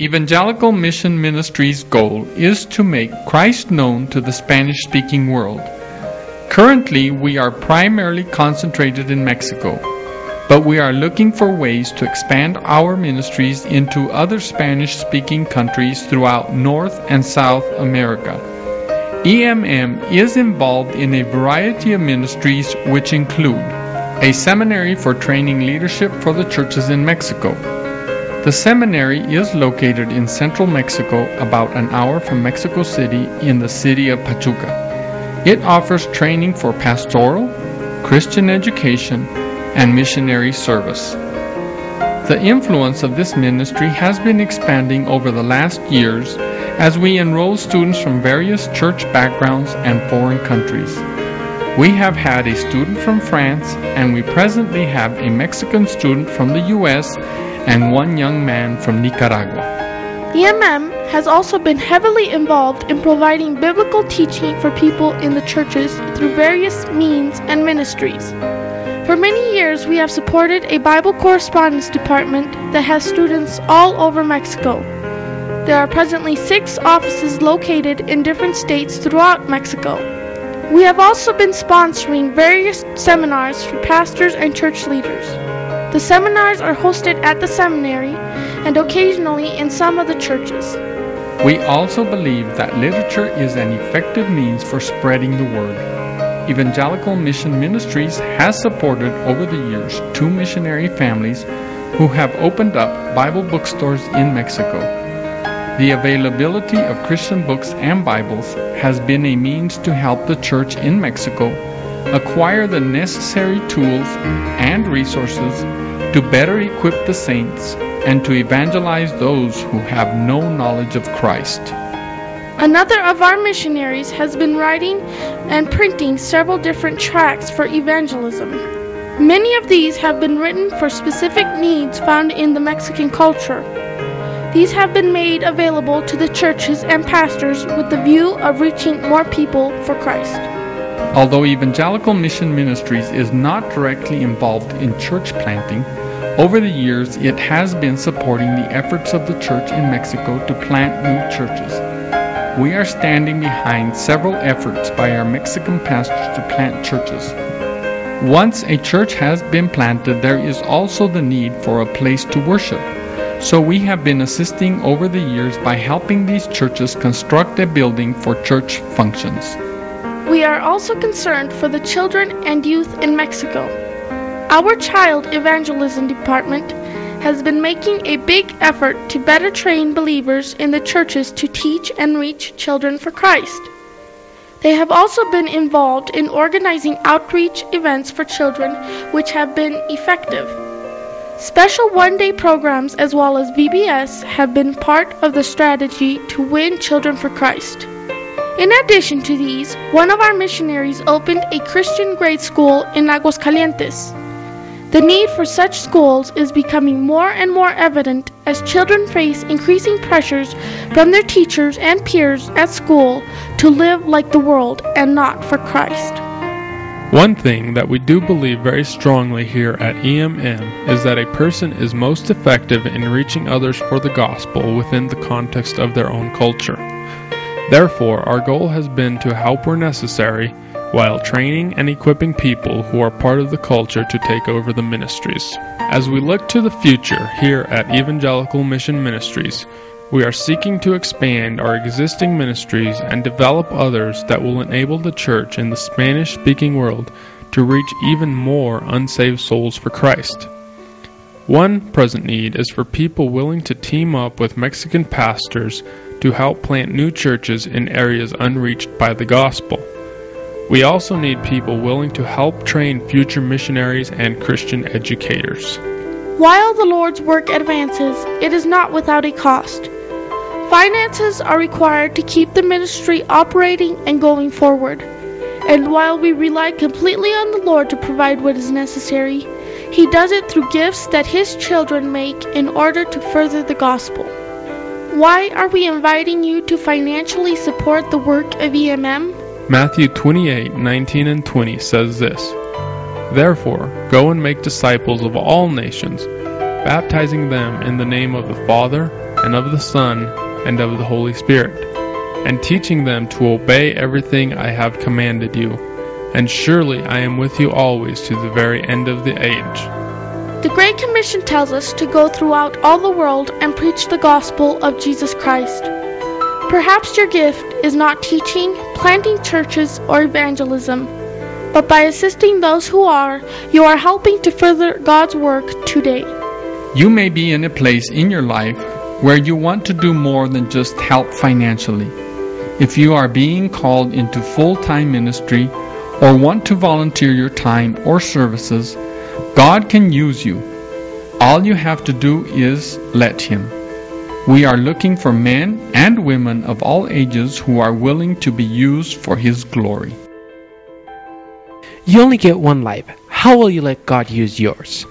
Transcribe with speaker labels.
Speaker 1: Evangelical Mission Ministry's goal is to make Christ known to the Spanish-speaking world. Currently, we are primarily concentrated in Mexico, but we are looking for ways to expand our ministries into other Spanish-speaking countries throughout North and South America. EMM is involved in a variety of ministries which include a seminary for training leadership for the churches in Mexico. The seminary is located in central Mexico, about an hour from Mexico City in the city of Pachuca. It offers training for pastoral, Christian education, and missionary service. The influence of this ministry has been expanding over the last years as we enroll students from various church backgrounds and foreign countries. We have had a student from France, and we presently have a Mexican student from the U.S. and one young man from Nicaragua.
Speaker 2: EMM has also been heavily involved in providing biblical teaching for people in the churches through various means and ministries. For many years, we have supported a Bible correspondence department that has students all over Mexico. There are presently 6 offices located in different states throughout Mexico. We have also been sponsoring various seminars for pastors and church leaders. The seminars are hosted at the seminary and occasionally in some of the churches.
Speaker 1: We also believe that literature is an effective means for spreading the word. Evangelical Mission Ministries has supported over the years 2 missionary families who have opened up Bible bookstores in Mexico. The availability of Christian books and Bibles has been a means to help the church in Mexico acquire the necessary tools and resources to better equip the saints and to evangelize those who have no knowledge of Christ.
Speaker 2: Another of our missionaries has been writing and printing several different tracts for evangelism. Many of these have been written for specific needs found in the Mexican culture. These have been made available to the churches and pastors with the view of reaching more people for Christ.
Speaker 1: Although Evangelical Mission Ministries is not directly involved in church planting, over the years it has been supporting the efforts of the church in Mexico to plant new churches. We are standing behind several efforts by our Mexican pastors to plant churches. Once a church has been planted, there is also the need for a place to worship. So we have been assisting over the years by helping these churches construct a building for church functions.
Speaker 2: We are also concerned for the children and youth in Mexico. Our child evangelism department has been making a big effort to better train believers in the churches to teach and reach children for Christ. They have also been involved in organizing outreach events for children which have been effective. Special one-day programs as well as VBS have been part of the strategy to win children for Christ. In addition to these, one of our missionaries opened a Christian grade school in Aguascalientes. The need for such schools is becoming more and more evident as children face increasing pressures from their teachers and peers at school to live like the world and not for Christ.
Speaker 3: One thing that we do believe very strongly here at EMM is that a person is most effective in reaching others for the gospel within the context of their own culture. Therefore, our goal has been to help where necessary while training and equipping people who are part of the culture to take over the ministries. As we look to the future here at Evangelical Mission Ministries, we are seeking to expand our existing ministries and develop others that will enable the church in the Spanish-speaking world to reach even more unsaved souls for Christ. One present need is for people willing to team up with Mexican pastors to help plant new churches in areas unreached by the gospel. We also need people willing to help train future missionaries and Christian educators.
Speaker 2: While the Lord's work advances, it is not without a cost. Finances are required to keep the ministry operating and going forward. And while we rely completely on the Lord to provide what is necessary, He does it through gifts that His children make in order to further the gospel. Why are we inviting you to financially support the work of EMM?
Speaker 3: Matthew 28:19 and 20 says this, "Therefore, go and make disciples of all nations, baptizing them in the name of the Father, and of the Son, and of the Holy Spirit, and teaching them to obey everything I have commanded you. And surely I am with you always to the very end of the age.
Speaker 2: The Great Commission tells us to go throughout all the world and preach the gospel of Jesus Christ. Perhaps your gift is not teaching, planting churches, or evangelism, but by assisting those who are, you are helping to further God's work today.
Speaker 1: You may be in a place in your life where you want to do more than just help financially. If you are being called into full-time ministry or want to volunteer your time or services, God can use you. All you have to do is let Him. We are looking for men and women of all ages who are willing to be used for His glory.
Speaker 4: You only get one life. How will you let God use yours?